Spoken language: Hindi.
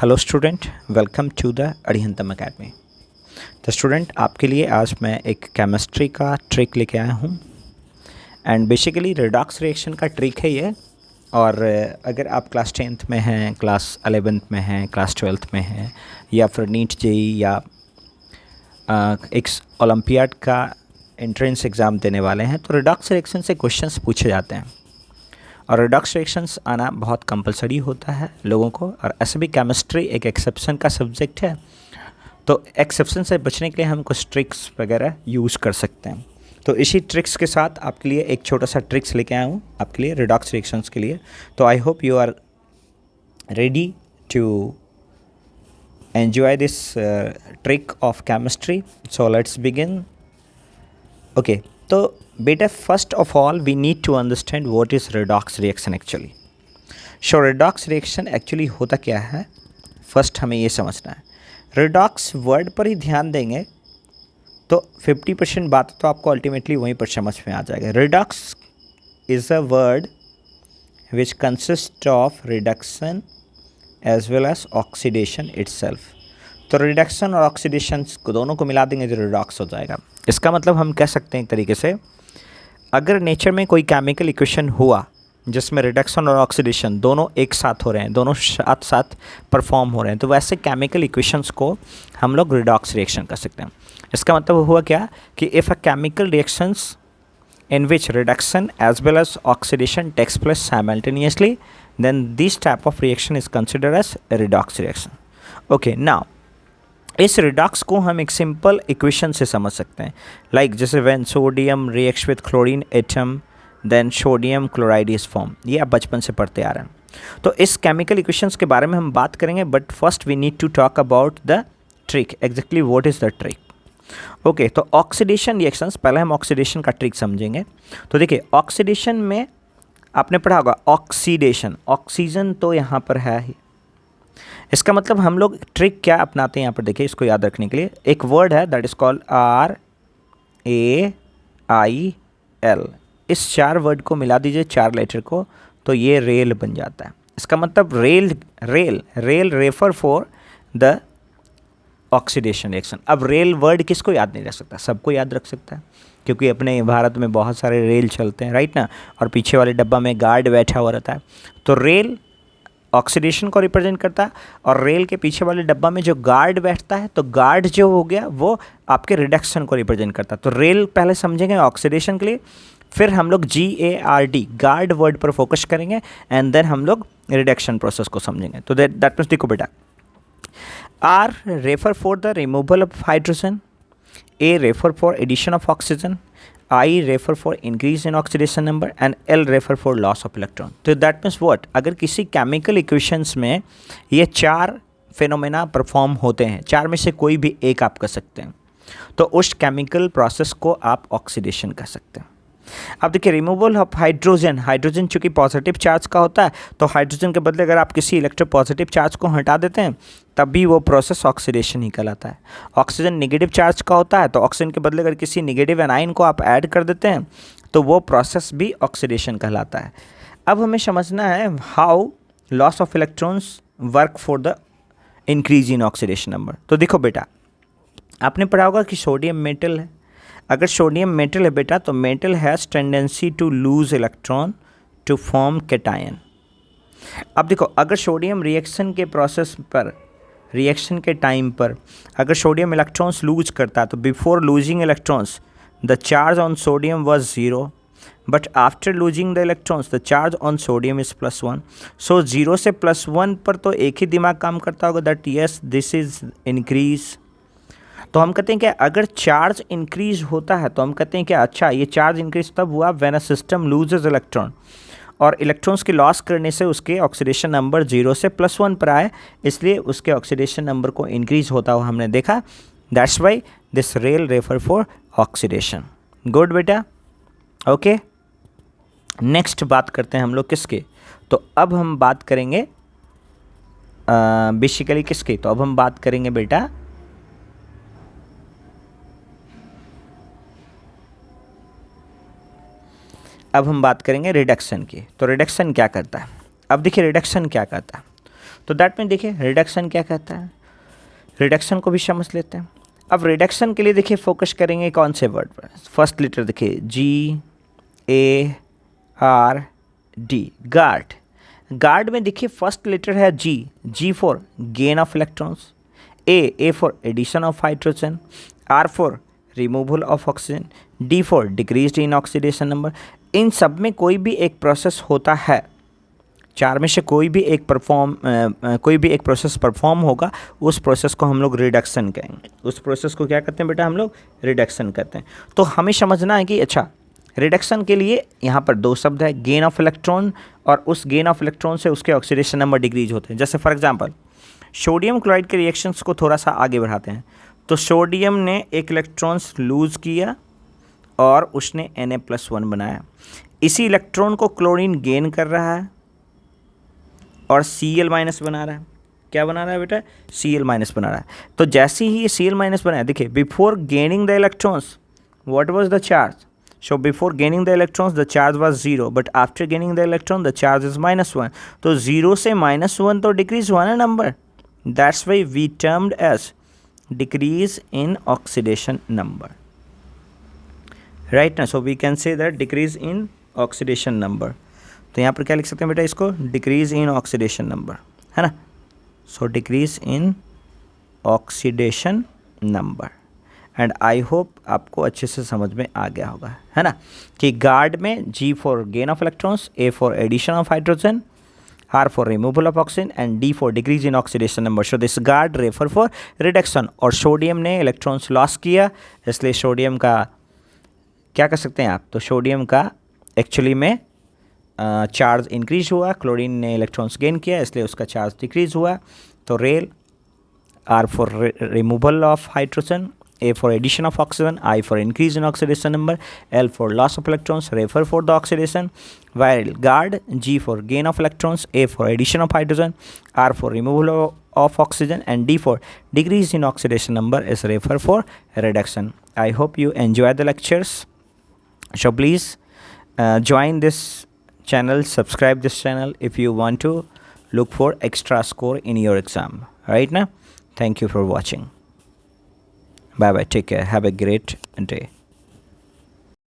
Hello student, welcome to the Arihantam academy. तो स्टूडेंट, आपके लिए आज मैं एक केमिस्ट्री का ट्रिक लेके आया हूँ एंड बेसिकली रिडॉक्स रिएक्शन का ट्रिक है ये। और अगर आप क्लास 10th में हैं, क्लास 11th में हैं, क्लास 12th में हैं, या फिर नीट जेई या एक ओलंपियाड का एंट्रेंस एग्ज़ाम देने वाले हैं, तो रिडॉक्स रिएक्शन से क्वेश्चंस पूछे जाते हैं और रिडॉक्स रिएक्शंस आना बहुत कंपलसरी होता है लोगों को। और ऐसे भी केमिस्ट्री एक एक्सेप्शन का सब्जेक्ट है, तो एक्सेप्शन से बचने के लिए हम कुछ ट्रिक्स वगैरह यूज़ कर सकते हैं। तो इसी ट्रिक्स के साथ आपके लिए एक छोटा सा ट्रिक्स लेके आया हूँ आपके लिए रिडॉक्स रिएक्शंस के लिए। तो I hope you are ready to enjoy this trick of chemistry. So let's begin. Okay, तो बेटा, first of all we need to understand what is redox reaction actually. So redox reaction actually होता क्या है, फर्स्ट हमें ये समझना है। रिडॉक्स वर्ड पर ही ध्यान देंगे तो 50% बात तो आपको अल्टीमेटली वहीं पर समझ में आ जाएगा। Redox is a word which consist of reduction as well as oxidation itself. तो रिडक्शन और ऑक्सीडेशन को दोनों को मिला देंगे तो रिडॉक्स हो जाएगा। इसका मतलब हम कह सकते हैं एक तरीके से, अगर नेचर में कोई केमिकल इक्वेशन हुआ जिसमें रिडक्शन और ऑक्सीडेशन दोनों एक साथ हो रहे हैं, दोनों साथ साथ परफॉर्म हो रहे हैं, तो वैसे केमिकल इक्वेशंस को हम लोग रिडॉक्स रिएक्शन कर सकते हैं। इसका मतलब हुआ क्या कि if a chemical reactions in which reduction as well as oxidation takes place simultaneously, then this type of reaction is considered as a redox reaction. Okay, now इस रिडॉक्स को हम एक सिंपल इक्वेशन से समझ सकते हैं, लाइक जैसे when sodium reacts with chlorine atom then sodium chloride is form. ये आप बचपन से पढ़ते आ रहे हैं। तो इस केमिकल इक्वेशंस के बारे में हम बात करेंगे, but first we need to talk about the trick, exactly what is the trick. Okay, तो ऑक्सीडेशन रिएक्शंस, पहले हम ऑक्सीडेशन का ट्रिक समझेंगे। तो देखिए, ऑक्सीडेशन में आपने पढ़ा होगा ऑक्सीडेशन, ऑक्सीजन तो यहाँ पर है ही। इसका मतलब हम लोग ट्रिक क्या अपनाते हैं यहाँ पर, देखिए इसको याद रखने के लिए एक वर्ड है दैट इज़ कॉल्ड RAIL। इस 4 वर्ड को मिला दीजिए, 4 लेटर को, तो ये रेल बन जाता है। इसका मतलब rail rail rail refer for the oxidation reaction. अब रेल वर्ड किसको याद नहीं रख सकता, सबको याद रख सकता है, क्योंकि अपने भारत में बहुत सारे रेल चलते हैं, राइट ना। और पीछे वाले डब्बा में गार्ड बैठा हुआ रहता है, तो रेल ऑक्सीडेशन को रिप्रेजेंट करता है। और रेल के पीछे वाले डब्बा में जो गार्ड बैठता है, तो गार्ड जो हो गया वो आपके रिडक्शन को रिप्रेजेंट करता है। तो रेल पहले समझेंगे ऑक्सीडेशन के लिए, फिर हम लोग GARD गार्ड वर्ड पर फोकस करेंगे, एंड देन हम लोग रिडक्शन प्रोसेस को समझेंगे। तो दैट मीन्स देखो बेटा, R refer for the removal of hydrogen, A refer for addition of oxygen, I refer for increase in oxidation number, and L refer for loss of electron. तो that means what, अगर किसी केमिकल इक्वेशंस में ये 4 फिनोमेना परफॉर्म होते हैं, 4 में से कोई भी एक आप कर सकते हैं, तो उस केमिकल प्रोसेस को आप ऑक्सीडेशन कर सकते हैं। अब देखिए, रिमूवल ऑफ हाइड्रोजन, हाइड्रोजन चूँकि पॉजिटिव चार्ज का होता है, तो हाइड्रोजन के बदले अगर आप किसी इलेक्ट्रोपॉजिटिव चार्ज को हटा देते हैं, तब भी वो प्रोसेस ऑक्सीडेशन ही कहलाता है। ऑक्सीजन नेगेटिव चार्ज का होता है, तो ऑक्सीजन के बदले अगर किसी नेगेटिव एनाइन को आप ऐड कर देते हैं, तो वो प्रोसेस भी ऑक्सीडेशन कहलाता है। अब हमें समझना है how loss of electrons work for the increase in oxidation number. तो देखो बेटा, आपने पढ़ा होगा कि सोडियम मेटल है। अगर सोडियम मेटल है बेटा, तो metal has tendency to lose electron to form cation. अब देखो, अगर सोडियम रिएक्शन के प्रोसेस पर, रिएक्शन के टाइम पर अगर सोडियम इलेक्ट्रॉन्स लूज करता है, तो before losing electrons the charge on sodium was 0, but after losing the electrons the charge on sodium is +1। So 0 से +1 पर तो एक ही दिमाग काम करता होगा, that yes this is increase. तो हम कहते हैं कि अगर चार्ज इंक्रीज होता है, तो हम कहते हैं कि अच्छा, ये चार्ज इंक्रीज तब हुआ when a system loses electron, और इलेक्ट्रॉन्स की लॉस करने से उसके ऑक्सीडेशन नंबर 0 से +1 पर आए, इसलिए उसके ऑक्सीडेशन नंबर को इंक्रीज होता हुआ हमने देखा। That's why this rail refer for oxidation. Good बेटा, ओके। नेक्स्ट बात करते हैं हम लोग किसके, तो अब हम बात करेंगे बेसिकली किसके, तो अब हम बात करेंगे बेटा अब हम बात करेंगे रिडक्शन की। तो रिडक्शन क्या करता है, अब देखिए रिडक्शन क्या करता है। तो दैट में देखिए रिडक्शन क्या कहता है, रिडक्शन को भी समझ लेते हैं। अब रिडक्शन के लिए देखिए फोकस करेंगे कौन से वर्ड पर। फर्स्ट लेटर देखिए GARD, गार्ड। गार्ड में देखिए फर्स्ट लेटर है G for gain of electrons, A for addition of hydrogen, R for removal of oxygen, D for decrease in oxidation number. इन सब में कोई भी एक प्रोसेस होता है, चार में से कोई भी एक प्रोसेस परफॉर्म होगा, उस प्रोसेस को हम लोग रिडक्शन कहेंगे। उस प्रोसेस को क्या करते हैं बेटा, हम लोग रिडक्शन करते हैं। तो हमें समझना है कि अच्छा रिडक्शन के लिए यहाँ पर दो शब्द है, गेन ऑफ इलेक्ट्रॉन, और उस गेन ऑफ इलेक्ट्रॉन से उसके ऑक्सीडेशन नंबर डिक्रीज होते हैं। जैसे फॉर एग्जांपल सोडियम क्लोराइड के रिएक्शंस को थोड़ा सा आगे बढ़ाते हैं, तो सोडियम ने एक इलेक्ट्रॉन्स लूज़ किया और उसने Na+1 बनाया। इसी इलेक्ट्रॉन को क्लोरीन गेन कर रहा है और Cl- बना रहा है। क्या बना रहा है बेटा, Cl- बना रहा है। तो जैसे ही ये Cl- बनाया, देखिए before gaining the electrons what was the charge, so before gaining the electrons the charge was 0, but after gaining the electron the charge is -1। तो 0 से -1 तो डिक्रीज हुआ ना number, that's why we termed as decrease in oxidation number, right ना। so we can say that decrease in oxidation number। तो यहाँ पर क्या लिख सकते हैं बेटा इसको, डिक्रीज इन ऑक्सीडेशन नंबर, है ना। So decrease in oxidation number, and I hope आपको अच्छे से समझ में आ गया होगा, है ना, कि गार्ड में G for gain of electrons, A for addition of hydrogen, R for removal of oxygen and D for decrease in oxidation number. So this guard refer for reduction. और सोडियम ने इलेक्ट्रॉन्स लॉस किया, इसलिए सोडियम का क्या कर सकते हैं आप, तो सोडियम का एक्चुअली में चार्ज इंक्रीज हुआ, क्लोरीन ने इलेक्ट्रॉन्स गेन किया इसलिए उसका चार्ज डिक्रीज हुआ। तो rail, R for removal of hydrogen, A for addition of oxygen, I for increase in oxidation number, L for loss of electrons, refer for the oxidation, while guard, G for gain of electrons, A for addition of hydrogen, R for removal of oxygen, and D for decrease in oxidation number is refer for reduction. I hope you enjoy the lectures. So please join this channel, subscribe this channel if you want to look for extra score in your exam. Right now, thank you for watching. Bye bye, take care, have a great day.